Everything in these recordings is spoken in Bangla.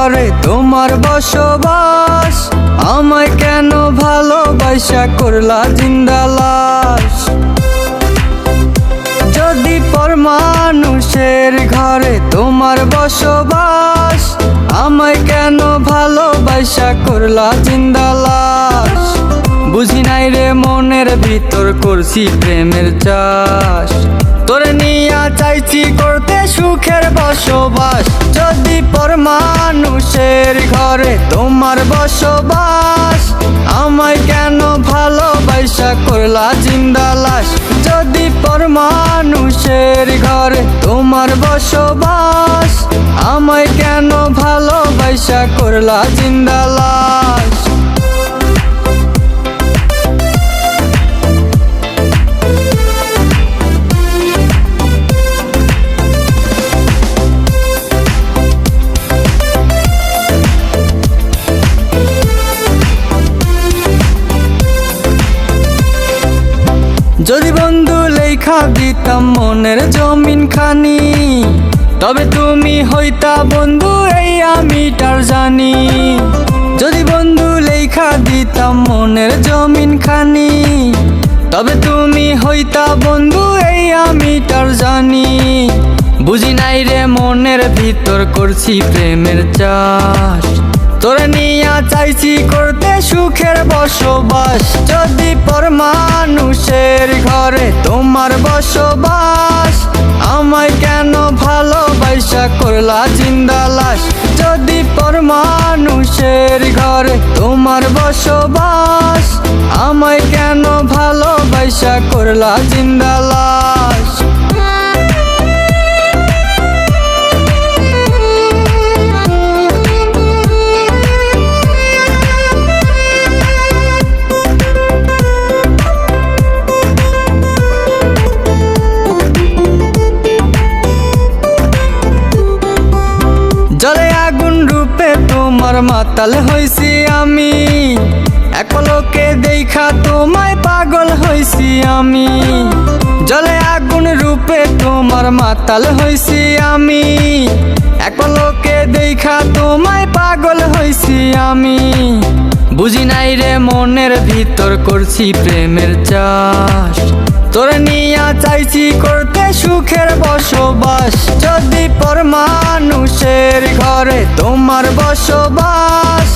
ঘরে তোমার বসবাস, আমায় কেন ভালোবাসা করলা জিন্দা লাশ। যদি পর মানুষের ঘরে তোমার বসবাস, আমায় কেন ভালোবাসা করলা জিন্দা লাশ। বুঝি নাই রে মনের ভিতর করছি প্রেমের চাষ, তোরে নিয়া চাইছি করতে সুখের বসবাস। যদি পর মানুষের ঘরে তোমার বসবাস, আমায় কেন ভালোবাসা করলা জিন্দা লাশ। যদি পর মানুষের ঘরে তোমার বসবাস, আমায় কেন ভালোবাসা করলা জিন্দা লাশ। যদি বন্ধু লেখা দিতাম মনের জমিন খানি, তবে তুমি হইতা বন্ধু এই আমি তার জানি। যদি বন্ধু লেখা দিতাম মনের জমিন খানি, তবে তুমি হইতা বন্ধু এই আমি তার জানি। বুঝি নাই রে মনের ভিতর করছি প্রেমের চাষ, তোরে নিয়া চাইছি করতে সুখের বসবাস। যদি পর মানুষের ঘরে তোমার বসবাস, আমায় কেন ভালোবাসা করলা জিন্দা লাশ। যদি পর মানুষের ঘরে তোমার বসবাস, আমায় কেন ভালোবাসা করলা জিন্দা লাশ। জলে আগুন রূপে তোমার মাতাল হইছি আমি, এক পলকে দেখা তোমায় পাগল হইছি আমি। জলে আগুন রূপে তোমার মাতাল হইছি আমি, এক পলকে দেখা তোমায় পাগল হইছি আমি। বুঝি নাই রে মনের ভিতর করছি প্রেমের চাষ, তোরে নিয়া চাইছি করতে সুখের বসবাস। যদি পর মানুষের ঘরে তোমার বসবাস,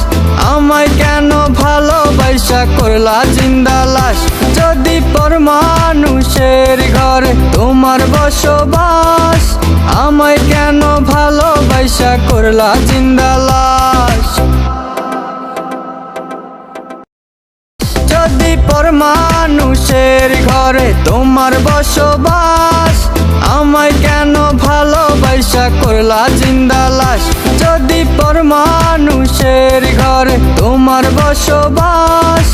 আমায় কেন ভালোবাসা করলা জিন্দা লাশ। যদি পর মানুষের ঘরে তোমার বসবাস, আমায় কেন ভালোবাসা করলা জিন্দা লাশ। যদি পর মানুষের ঘরে তোমার বসবাস, আমায় কেন ভালোবাসা করলা জিন্দা লাশ। যদি পর মানুষের ঘরে তোমার বসবাস,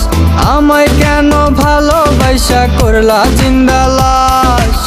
আমায় কেন ভালোবাসা করলা জিন্দা লাশ।